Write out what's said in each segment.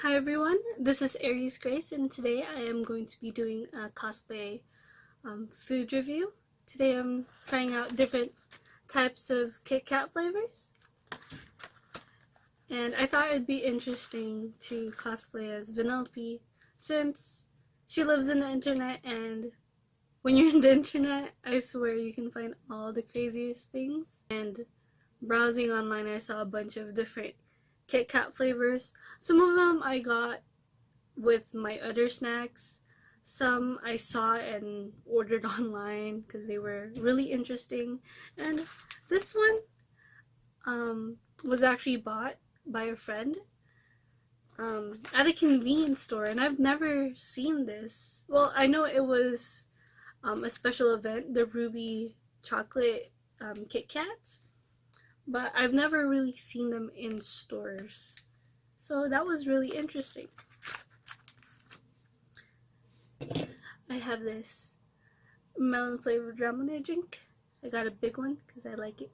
Hi everyone, this is Aries Grace and today I am going to be doing a cosplay food review. Today I'm trying out different types of Kitkat flavors and I thought it'd be interesting to cosplay as Vanellope since she lives in the internet, and when you're in the internet I swear you can find all the craziest things. And browsing online I saw a bunch of different Kitkat flavors. Some of them I got with my other snacks. Some I saw and ordered online because they were really interesting. And this one was actually bought by a friend at a convenience store, and I've never seen this. Well, I know it was a special event, the Ruby Chocolate Kit Kats, but I've never really seen them in stores. So that was really interesting. I have this melon flavored lemonade drink. I got a big one because I like it.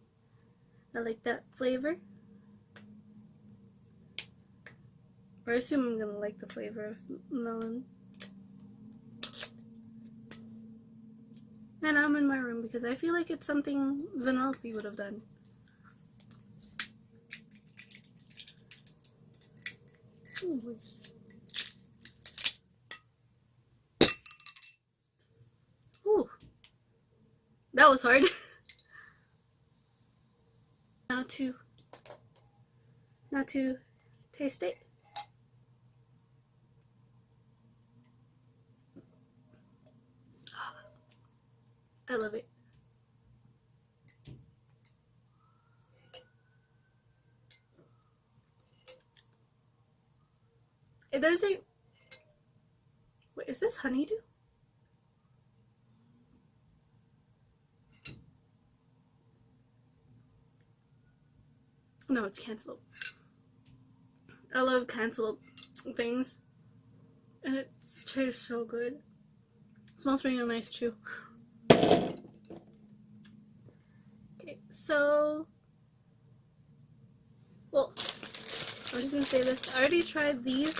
I like that flavor. Or I assume I'm gonna like the flavor of melon. And I'm in my room because I feel like it's something Vanellope would have done. Ooh. Ooh. That was hard. Now to taste it. I love it. It doesn't. Wait, is this honeydew? No, it's cantaloupe. I love cantaloupe things, and it tastes so good. It smells really nice too. Okay, so, well, I was just gonna say this. I already tried these.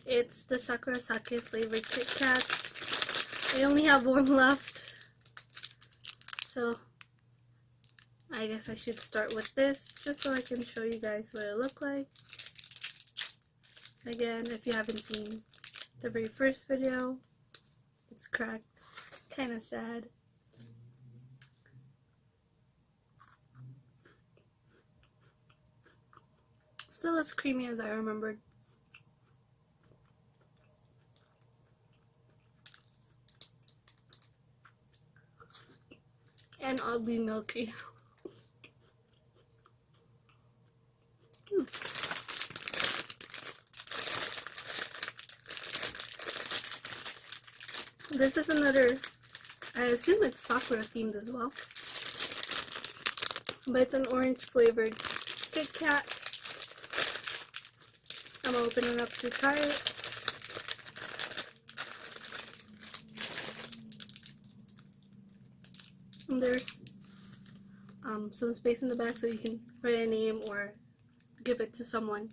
It's the Sakura Sake flavored Kit Kats. I only have one left, so I guess I should start with this just so I can show you guys what it looked like. Again, if you haven't seen the very first video, it's cracked. Kind of sad. Still as creamy as I remembered. And oddly milky. This is another, I assume it's Sakura themed as well, but it's an orange flavored Kit Kat. I'm gonna open it up to try it. And there's some space in the back so you can write a name or give it to someone.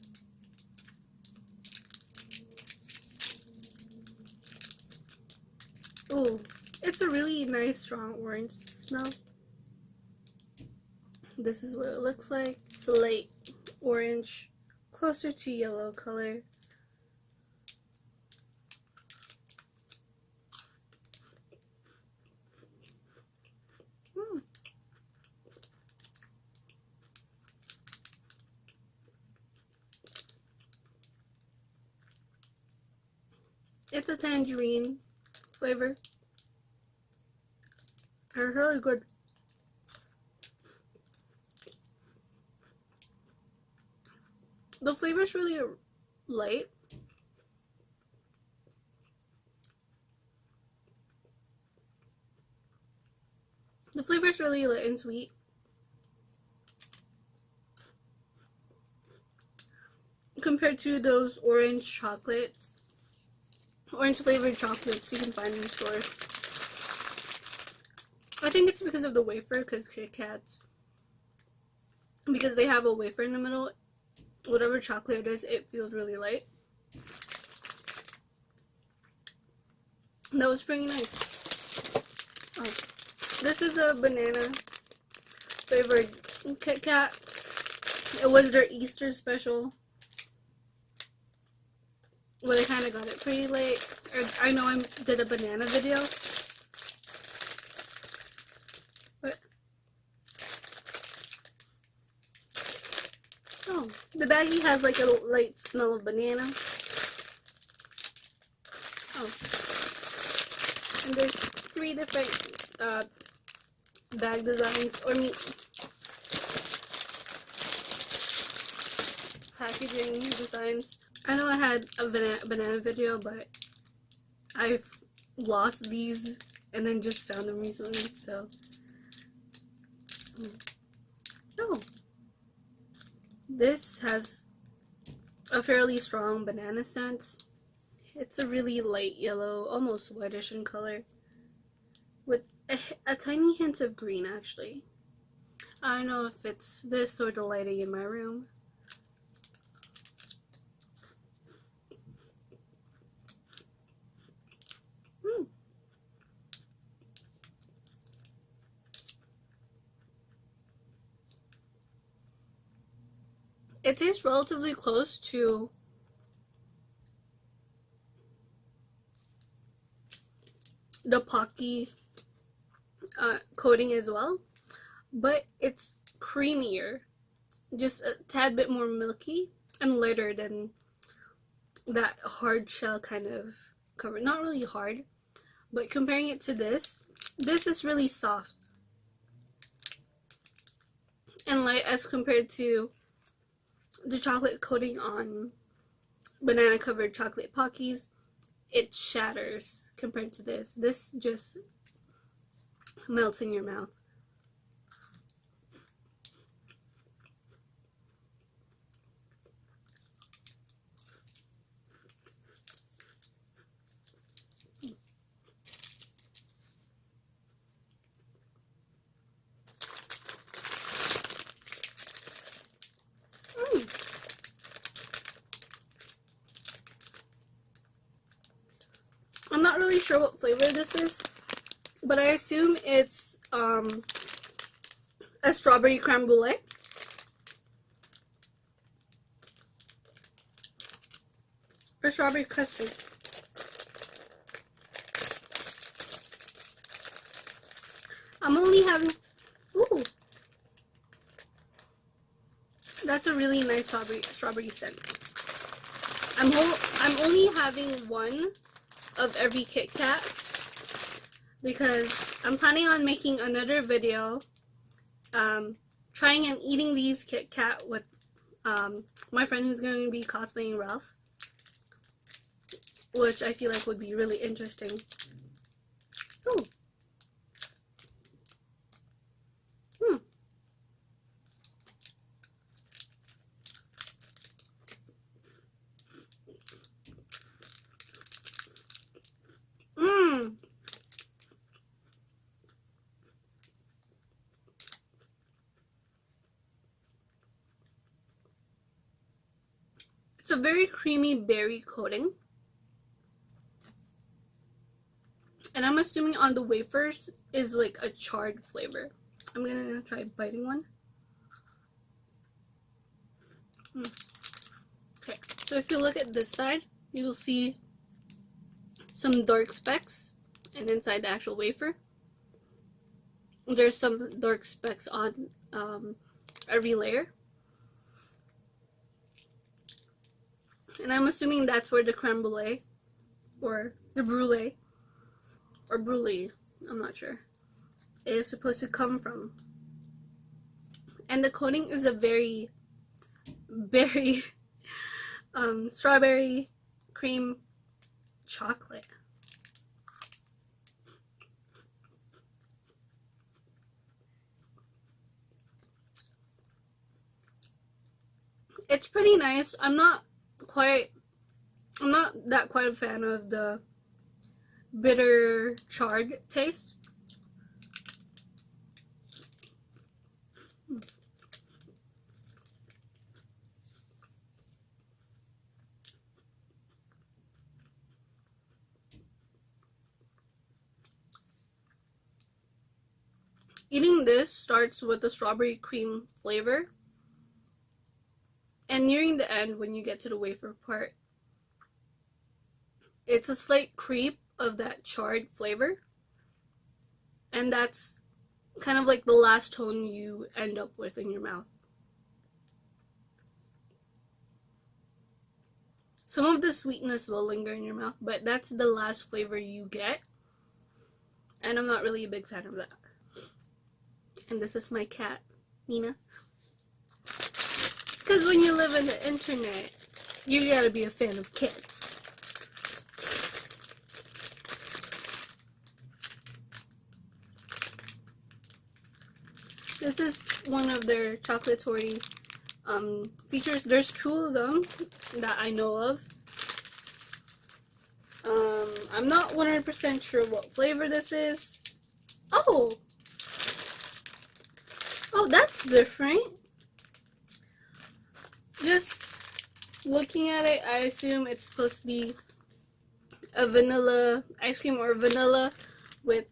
Ooh, it's a really nice strong orange smell. This is what it looks like. It's a light orange, closer to yellow color. It's a tangerine flavor. It's really good. The flavor is really light. The flavor is really light and sweet. Compared to those orange chocolates. Orange flavored chocolates you can find in stores. I think it's because of the wafer, because Kit Kats, because they have a wafer in the middle, whatever chocolate it is, it feels really light. That was pretty nice. Oh, this is a banana flavored Kitkat. It was their Easter special, where they kind of got it pretty late. I know I did a banana video, but oh, the baggie has like a light smell of banana. Oh, and there's 3 different bag designs or packaging designs. I know I had a banana video, but I've lost these and then just found them recently, so. Oh, this has a fairly strong banana scent. It's a really light yellow, almost whitish in color, with a tiny hint of green, actually. I don't know if it's this or the lighting in my room. It tastes relatively close to the Pocky coating as well, but it's creamier, just a tad bit more milky and lighter than that hard shell kind of cover. Not really hard, but comparing it to this is really soft and light as compared to the chocolate coating on banana covered chocolate Pockies. It shatters compared to this. This just melts in your mouth. I'm not really sure what flavor this is, but I assume it's a strawberry creme brulee. Or strawberry custard. I'm only having, ooh, that's a really nice strawberry scent. I'm only having one of every Kit Kat because I'm planning on making another video trying and eating these Kit Kat with my friend who's going to be cosplaying Ralph, which I feel like would be really interesting. Ooh. It's a very creamy berry coating. And I'm assuming on the wafers is like a charred flavor. I'm gonna try biting one. Okay, so if you look at this side, you will see some dark specks, and inside the actual wafer, there's some dark specks on every layer. And I'm assuming that's where the creme brulee, or the brulee, or brulee, I'm not sure, is supposed to come from. And the coating is a very berry, strawberry cream chocolate. It's pretty nice. I'm not that quite a fan of the bitter charred taste. Eating this starts with the strawberry cream flavor, and nearing the end, when you get to the wafer part, it's a slight creep of that charred flavor, and that's kind of like the last tone you end up with in your mouth. Some of the sweetness will linger in your mouth, but that's the last flavor you get, and I'm not really a big fan of that. And this is my cat, Nina. Because when you live in the internet, you gotta be a fan of cats. This is one of their chocolatory features. There's 2 of them that I know of. I'm not 100% sure what flavor this is. Oh, that's different. Just looking at it, I assume it's supposed to be a vanilla ice cream or vanilla with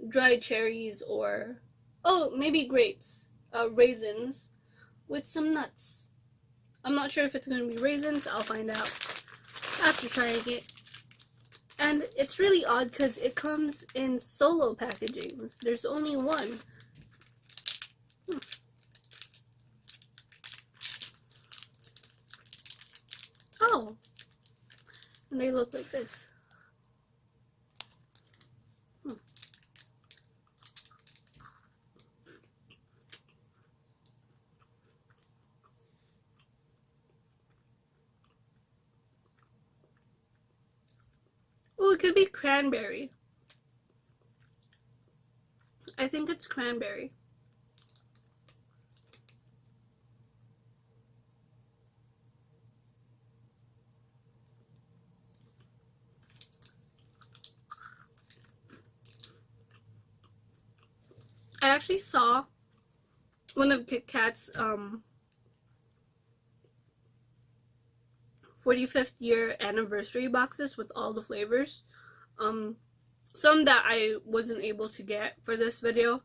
dried cherries or, oh, maybe grapes, raisins with some nuts. I'm not sure if it's going to be raisins. I'll find out after trying it. And it's really odd because it comes in solo packaging. There's only one. Oh, and they look like this. Oh, it could be cranberry. I think it's cranberry. I actually saw one of Kitkat's 45th year anniversary boxes with all the flavors. Some that I wasn't able to get for this video.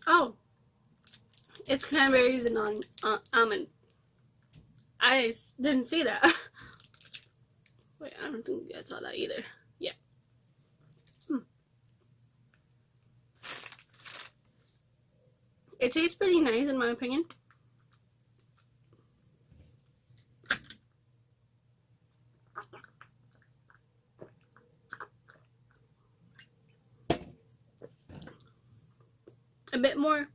Oh, it's cranberries and almond. I didn't see that. Wait, I don't think I saw that either. Yeah. It tastes pretty nice in my opinion. A bit more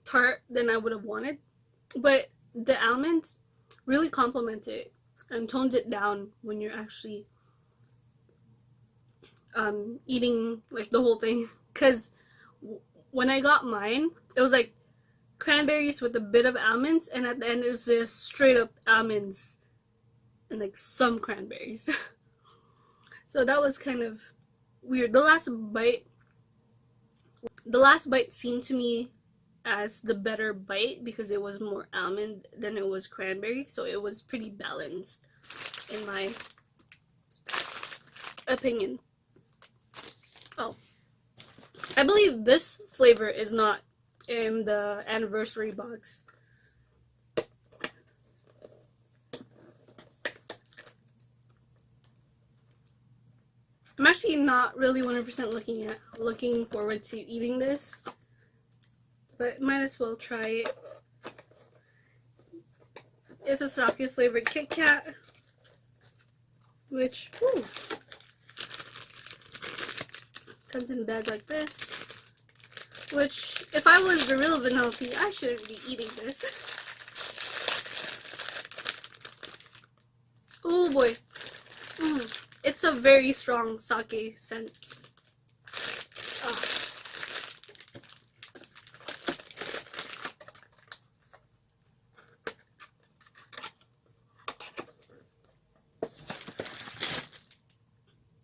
tart than I would have wanted, but the almonds really complement it and tones it down when you're actually eating like the whole thing. Because when I got mine, it was like cranberries with a bit of almonds, and at the end it was just straight up almonds and like some cranberries. So that was kind of weird. The last bite seemed to me as the better bite because it was more almond than it was cranberry, so it was pretty balanced in my opinion. Oh, I believe this flavor is not in the anniversary box. I'm actually not really 100% looking forward to eating this, but might as well try it. It's a sake flavored Kit Kat, which comes in a bag like this. Which, if I was the real Vanellope, I shouldn't be eating this. Oh boy. It's a very strong sake scent.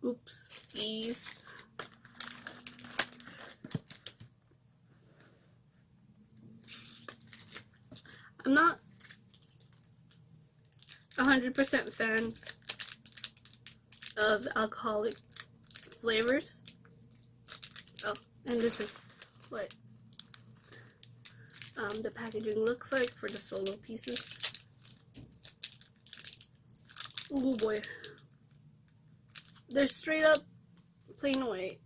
Oopsies. I'm not 100% fan of alcoholic flavors. Oh, and this is what the packaging looks like for the solo pieces. Oh boy. They're straight up plain white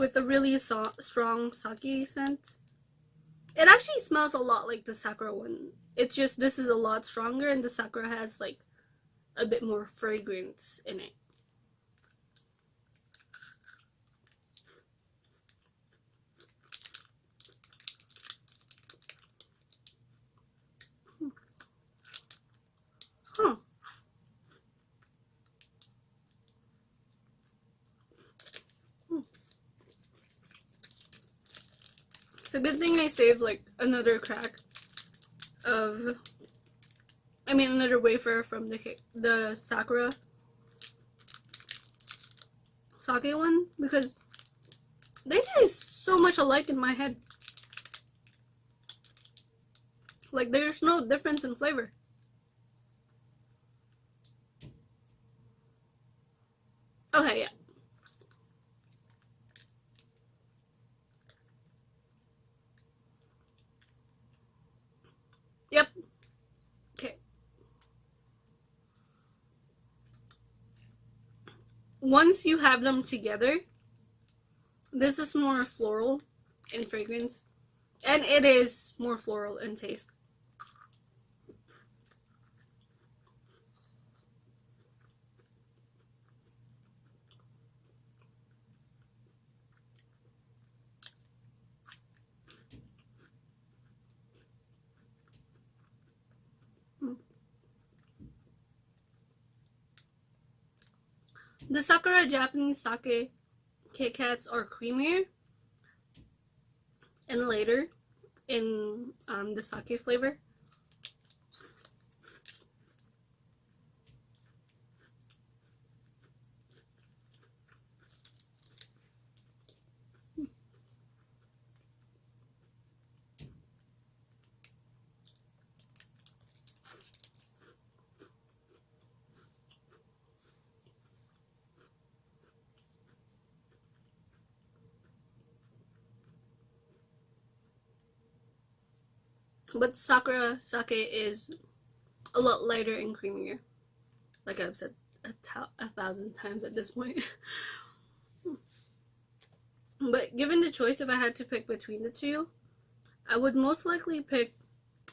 with a really strong sake scent. It actually smells a lot like the sakura one. It's just this is a lot stronger, and the sakura has like a bit more fragrance in it. Huh. It's a good thing I saved like another crack of, another wafer from the sakura sake one, because they taste so much alike in my head. Like there's no difference in flavor. Okay, yeah. Yep. Okay. Once you have them together, this is more floral in fragrance, and it is more floral in taste. The Sakura Japanese sake Kitkats are creamier and lighter in the sake flavor. But Sakura sake is a lot lighter and creamier. Like I've said 1,000 times at this point. But given the choice, if I had to pick between the two, I would most likely pick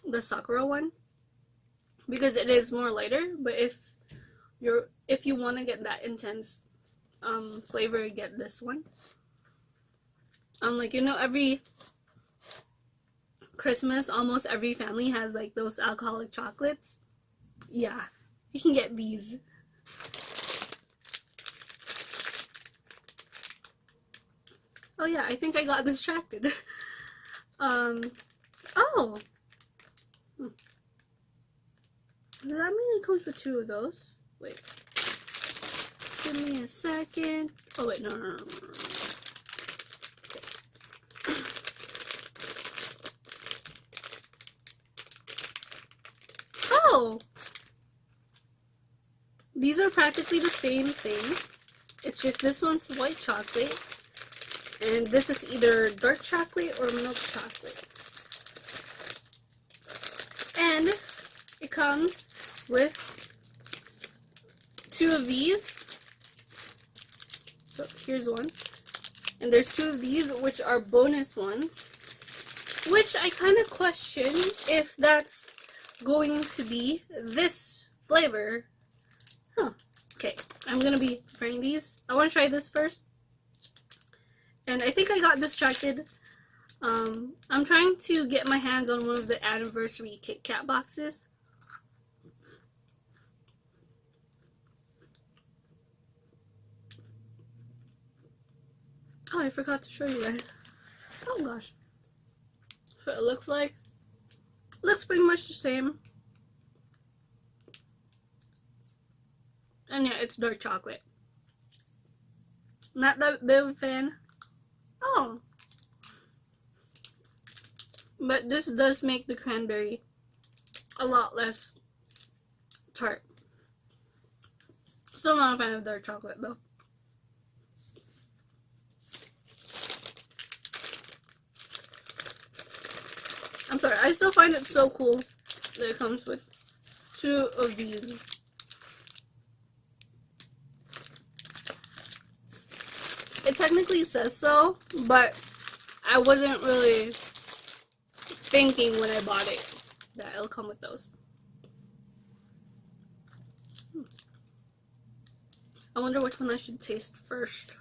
the Sakura one because it is more lighter. But if you want to get that intense flavor, get this one. Like, every Christmas, almost every family has like those alcoholic chocolates. Yeah, you can get these. Oh yeah, I think I got distracted. Oh. Does that mean it comes with 2 of those? Wait. Give me a second. Oh wait, no. Oh! These are practically the same thing. It's just this one's white chocolate, and this is either dark chocolate or milk chocolate. And it comes with 2 of these. So here's one. And there's 2 of these, which are bonus ones. Which I kind of question if that's going to be this flavor. Huh. Okay, I'm going to be trying these. I want to try this first. And I think I got distracted. I'm trying to get my hands on one of the anniversary Kitkat boxes. Oh, I forgot to show you guys. Oh gosh. So it looks like. Looks pretty much the same. And yeah, it's dark chocolate. Not that big of a fan. Oh. But this does make the cranberry a lot less tart. Still not a fan of dark chocolate though. I'm sorry, I still find it so cool that it comes with 2 of these. It technically says so, but I wasn't really thinking when I bought it that it'll come with those. I wonder which one I should taste first.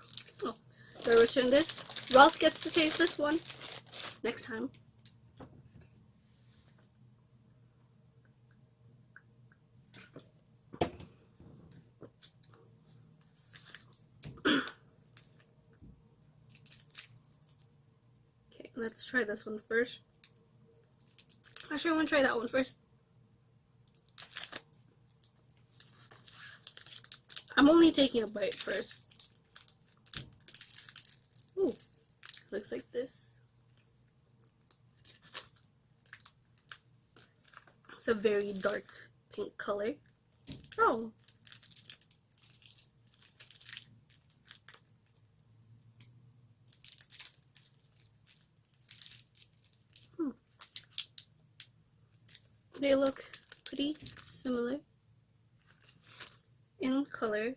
Oh, they're rich in this. Ralph gets to taste this one next time. Okay, let's try this one first. Actually, I want to try that one first. I'm only taking a bite first. Ooh, looks like this. It's a very dark pink color. Oh. They look pretty similar in color.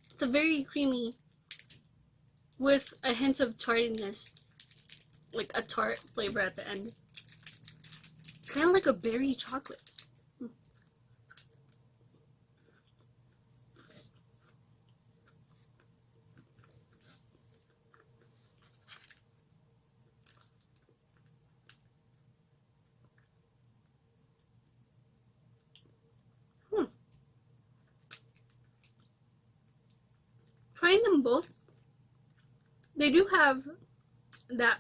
It's a very creamy with a hint of tartiness, like a tart flavor at the end. It's kind of like a berry chocolate. Trying them both, they do have that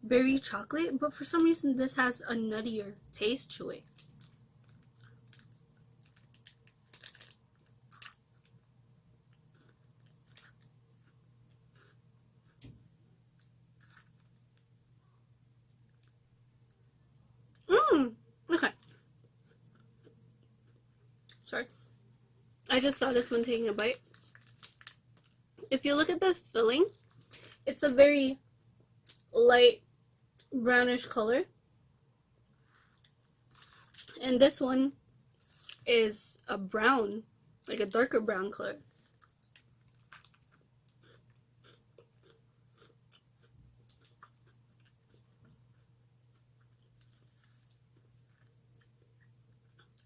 berry chocolate, but for some reason this has a nuttier taste to it. Okay. Sorry. I just saw this one taking a bite. If you look at the filling, it's a very light brownish color. And this one is a brown, like a darker brown color.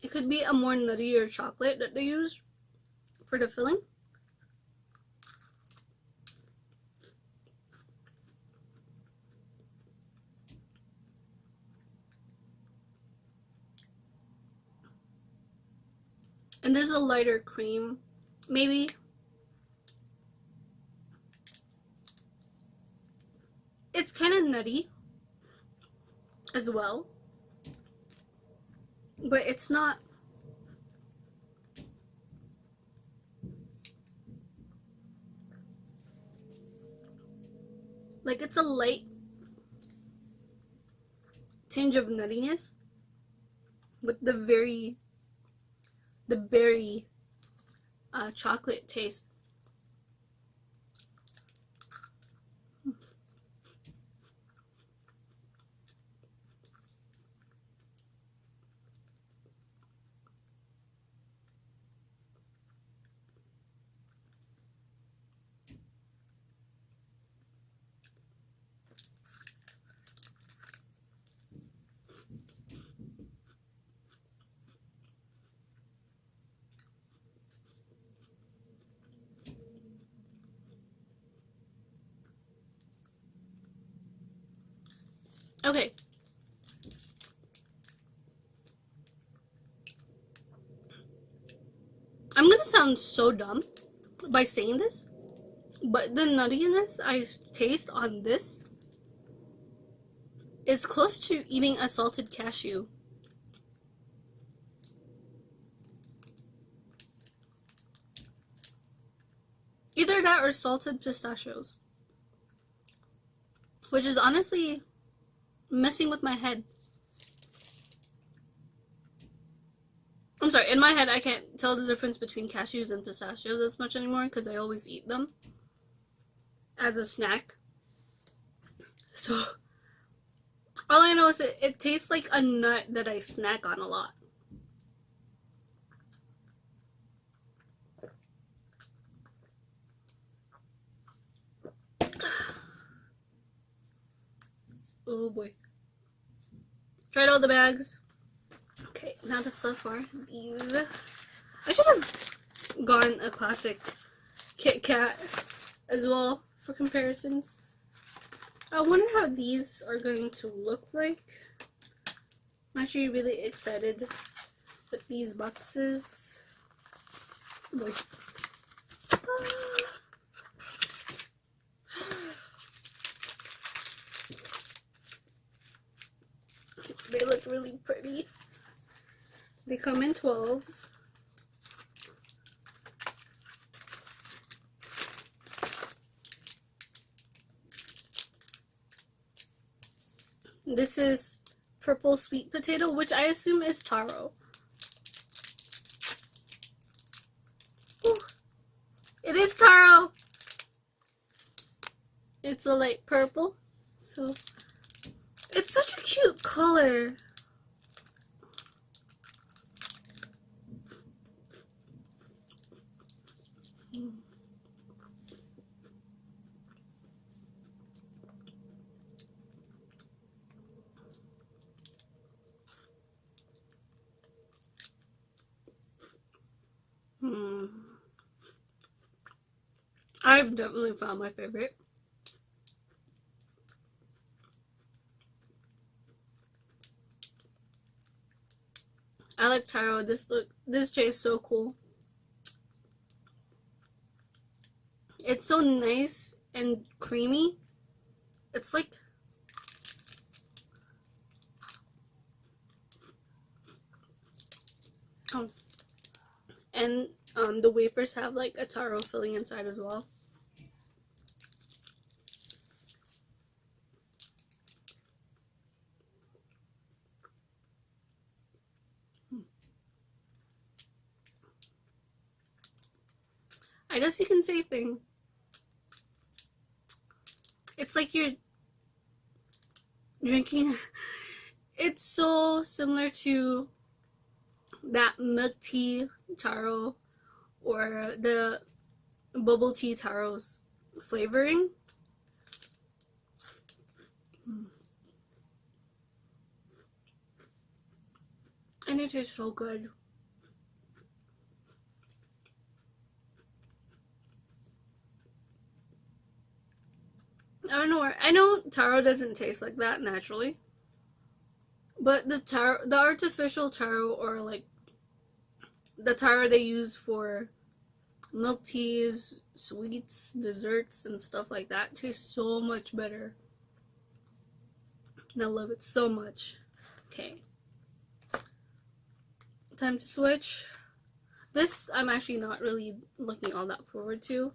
It could be a more nuttier chocolate that they use for the filling. And there's a lighter cream, maybe. It's kind of nutty as well, but it's not like, it's a light tinge of nuttiness with the berry chocolate taste. Okay. I'm gonna sound so dumb by saying this, but the nuttiness I taste on this is close to eating a salted cashew. Either that or salted pistachios. Which is honestly messing with my head. I'm sorry, in my head I can't tell the difference between cashews and pistachios as much anymore because I always eat them as a snack. So, all I know is it tastes like a nut that I snack on a lot. Oh boy. Tried all the bags. Okay, now that's left for these. I should have gotten a classic Kitkat as well for comparisons. I wonder how these are going to look like. I'm actually really excited with these boxes. Boy. They look really pretty. They come in 12s. This is purple sweet potato, which I assume is taro. Ooh, it is taro! It's a light purple, so it's such a cute color. I've definitely found my favorite. I like taro. This tastes so cool. It's so nice and creamy. It's like and the wafers have like a taro filling inside as well. I guess you can say thing. It's like you're drinking. It's so similar to that milk tea taro or the bubble tea taro's flavoring. And it tastes so good. I don't know where. I know taro doesn't taste like that naturally, but the artificial taro, or like the taro they use for milk teas, sweets, desserts, and stuff like that, tastes so much better. And I love it so much. Okay, time to switch. This I'm actually not really looking all that forward to.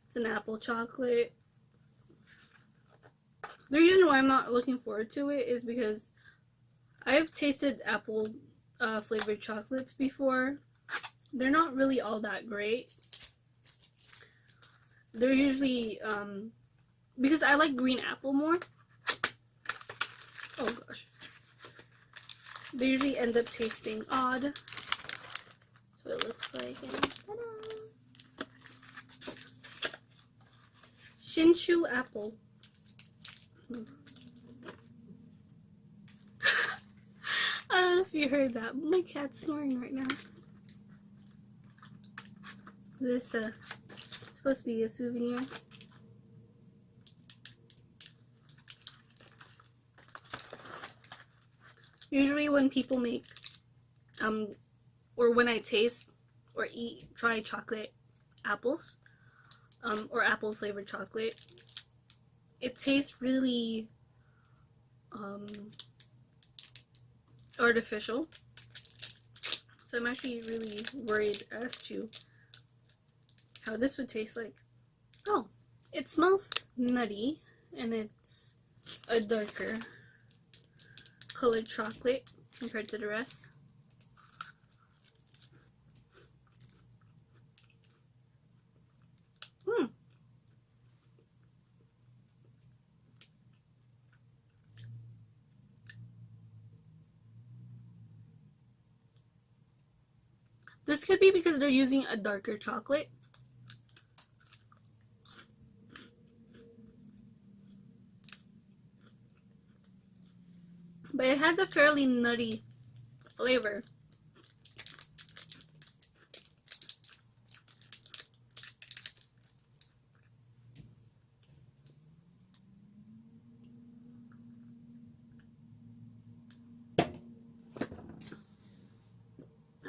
It's an apple chocolate. The reason why I'm not looking forward to it is because I've tasted apple flavored chocolates before. They're not really all that great. They're usually, because I like green apple more. Oh gosh. They usually end up tasting odd. That's what it looks like. And ta-da! Shinshu apple. I don't know if you heard that, but my cat's snoring right now. This is supposed to be a souvenir. Usually when people make, or when I taste or try chocolate apples, or apple flavored chocolate, it tastes really artificial. So I'm actually really worried as to how this would taste like. Oh, it smells nutty, and it's a darker colored chocolate compared to the rest. This could be because they're using a darker chocolate. But it has a fairly nutty flavor.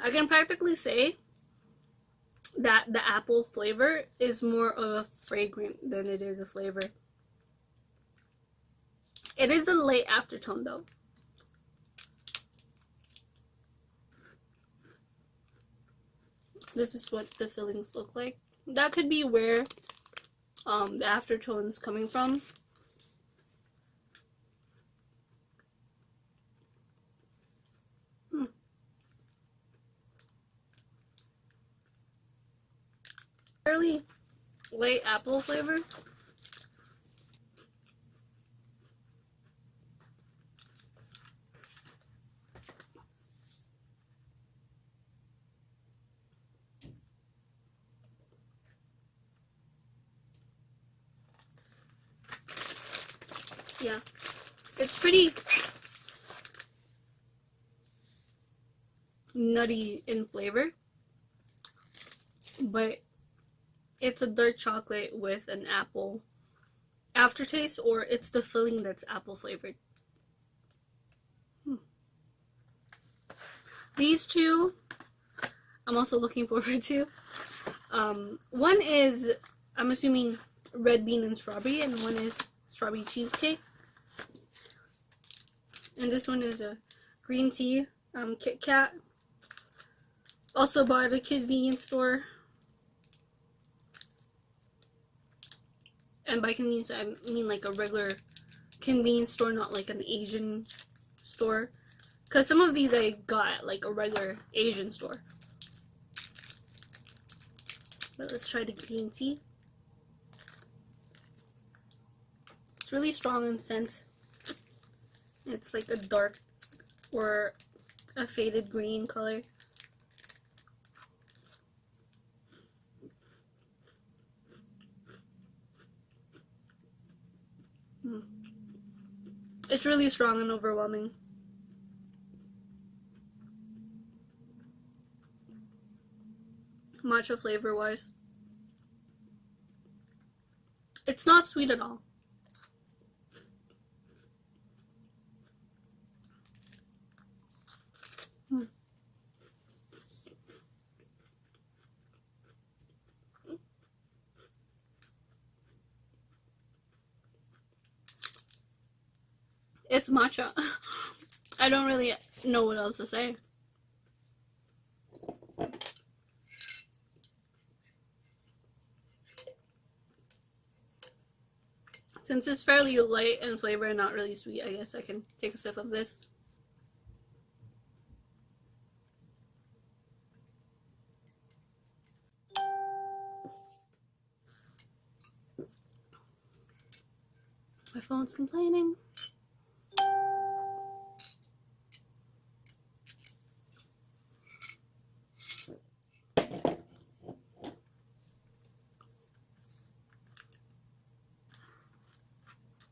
I can practically say that the apple flavor is more of a fragrant than it is a flavor. It is a late aftertone though. This is what the fillings look like. That could be where the aftertone's coming from. Fairly light apple flavor. Yeah, it's pretty nutty in flavor, but it's a dark chocolate with an apple aftertaste, or it's the filling that's apple flavored. These two I'm also looking forward to. One is, I'm assuming, red bean and strawberry, and one is strawberry cheesecake. And this one is a green tea Kitkat. Also bought at a convenience store. And by convenience, I mean like a regular convenience store, not like an Asian store. Because some of these I got at like a regular Asian store. But let's try the green tea. It's really strong in scent. It's like a dark or a faded green color. It's really strong and overwhelming. Matcha flavor wise. It's not sweet at all. It's matcha. I don't really know what else to say. Since it's fairly light in flavor and not really sweet, I guess I can take a sip of this. My phone's complaining.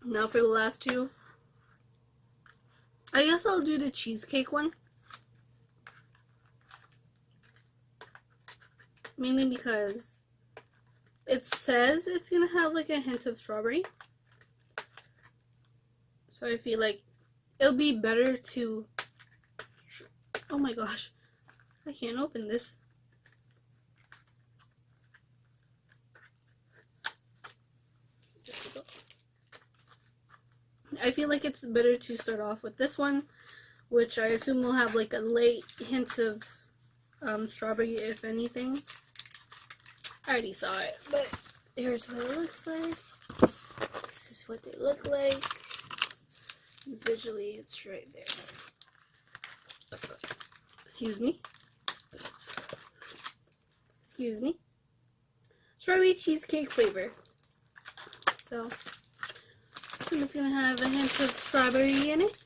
Now for the last two. I guess I'll do the cheesecake one. Mainly because it says it's gonna have like a hint of strawberry. So I feel like it'll be better to... Oh my gosh. I can't open this. I feel like it's better to start off with this one, which I assume will have like a light hint of strawberry, if anything. I already saw it, but here's what it looks like. This is what they look like. Visually, it's right there. Excuse me. Excuse me. Strawberry cheesecake flavor. So, it's gonna have a hint of strawberry in it.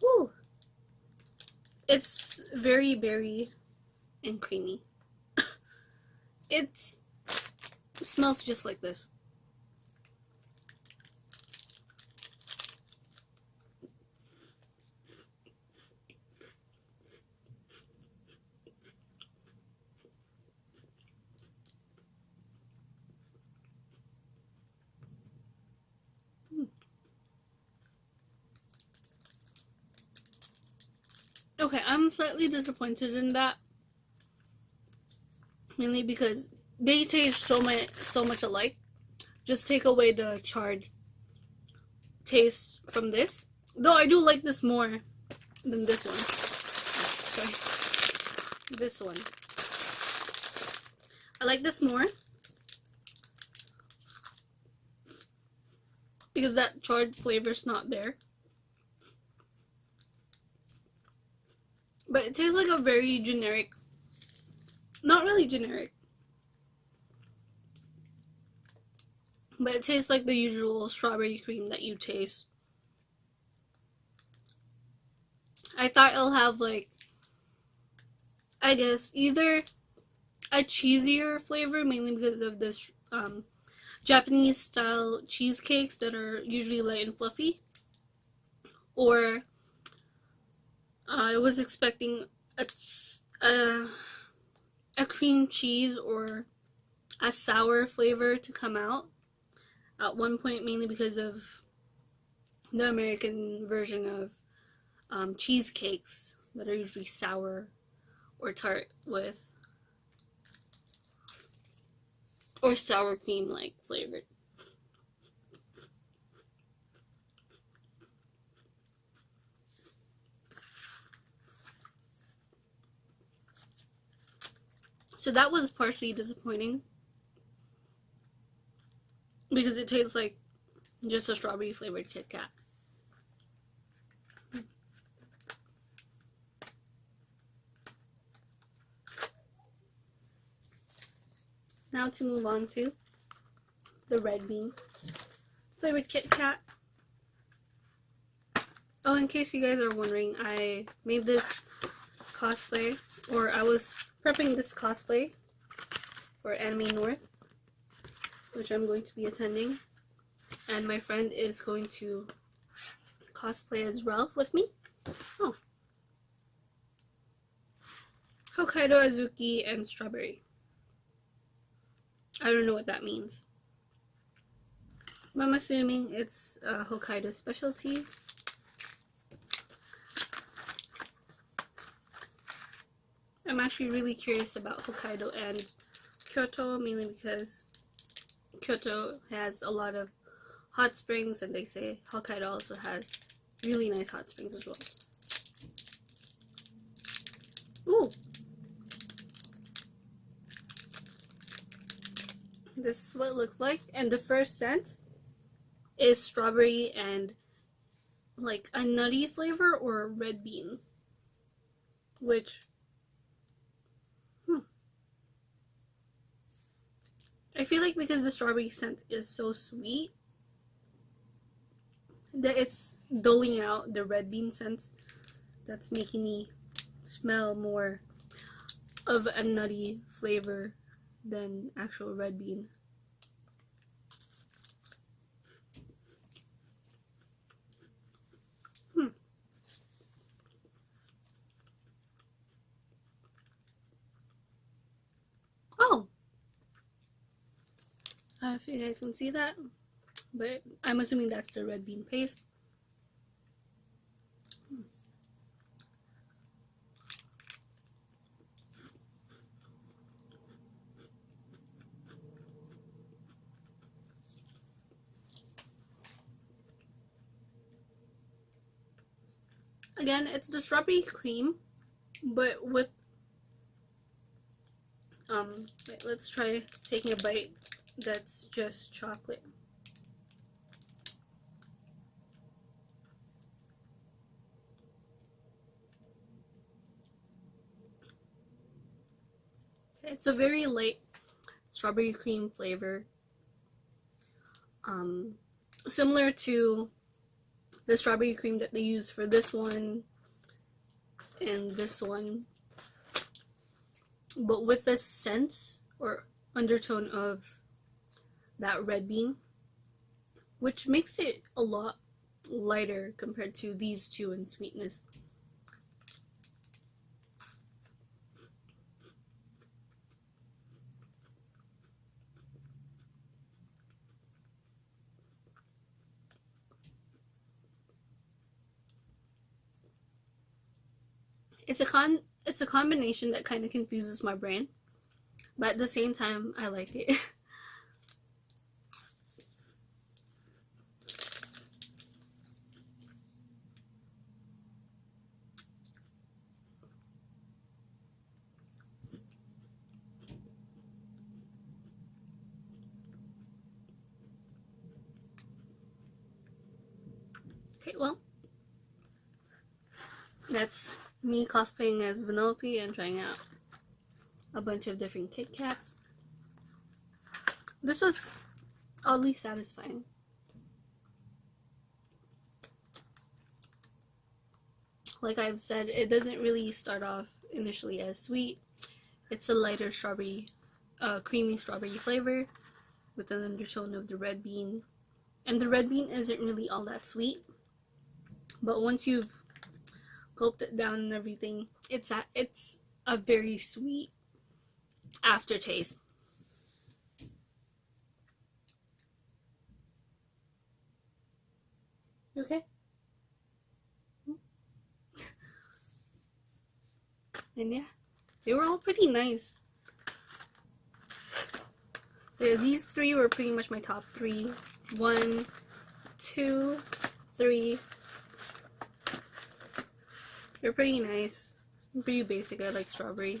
Woo! It's very berry and creamy. It smells just like this. Okay, I'm slightly disappointed in that. Mainly because they taste so much alike. Just take away the charred taste from this. Though I do like this more than this one. Sorry. This one. I like this more. Because that charred flavor's not there. But it tastes like a very generic, not really generic, but it tastes like the usual strawberry cream that you taste. I thought it'll have like, I guess, either a cheesier flavor, mainly because of this Japanese style cheesecakes that are usually light and fluffy, or I was expecting a cream cheese or a sour flavor to come out at one point, mainly because of the American version of cheesecakes that are usually sour or tart with, or sour cream like flavored. So that was partially disappointing because it tastes like just a strawberry flavored Kitkat. Now to move on to the red bean flavored Kitkat. Oh, in case you guys are wondering, I made this cosplay, or I was prepping this cosplay for Anime North, which I'm going to be attending, and my friend is going to cosplay as Ralph with me. Oh. Hokkaido, Azuki, and Strawberry. I don't know what that means, but I'm assuming it's a Hokkaido specialty. I'm actually really curious about Hokkaido and Kyoto, mainly because Kyoto has a lot of hot springs, and they say Hokkaido also has really nice hot springs as well. Ooh! This is what it looks like, and the first scent is strawberry and like a nutty flavor or red bean, which I feel like because the strawberry scent is so sweet that it's dulling out the red bean scent. That's making me smell more of a nutty flavor than actual red bean. Oh! I don't know if you guys can see that, but I'm assuming that's the red bean paste. Again, it's the strawberry cream, but with wait, let's try taking a bite that's just chocolate. Okay, it's a very light strawberry cream flavor, similar to the strawberry cream that they use for this one and this one, but with the scent or undertone of that red bean, which makes it a lot lighter compared to these two in sweetness. It's a combination that kind of confuses my brain, but at the same time I like it. Okay, well, that's me cosplaying as Vanellope and trying out a bunch of different Kitkats. This was oddly satisfying. Like I've said, it doesn't really start off initially as sweet. It's a lighter strawberry, creamy strawberry flavor with an undertone of the red bean. And the red bean isn't really all that sweet, but once you've gulped it down and everything, it's a very sweet aftertaste. You okay? And yeah, they were all pretty nice. So yeah, these three were pretty much my top three. 1, 2, 3. They're pretty nice. Pretty basic. I like strawberry.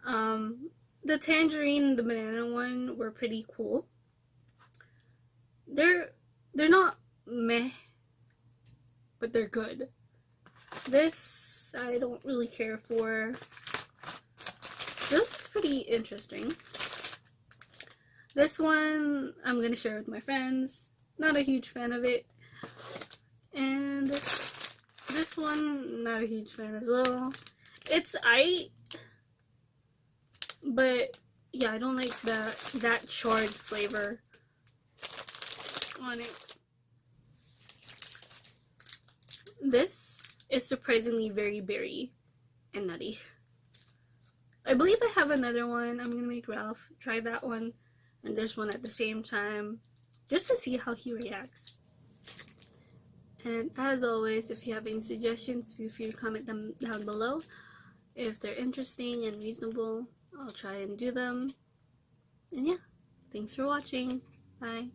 The tangerine and the banana one were pretty cool. They're not meh, but they're good. This I don't really care for. This is pretty interesting. This one I'm gonna share with my friends. Not a huge fan of it. And this one, not a huge fan as well. It's aight, but yeah, I don't like that charred flavor on it. This is surprisingly very berry and nutty. I believe I have another one. I'm gonna make Ralph try that one and this one at the same time, just to see how he reacts. And as always, if you have any suggestions, feel free to comment them down below. If they're interesting and reasonable, I'll try and do them. And yeah, thanks for watching. Bye.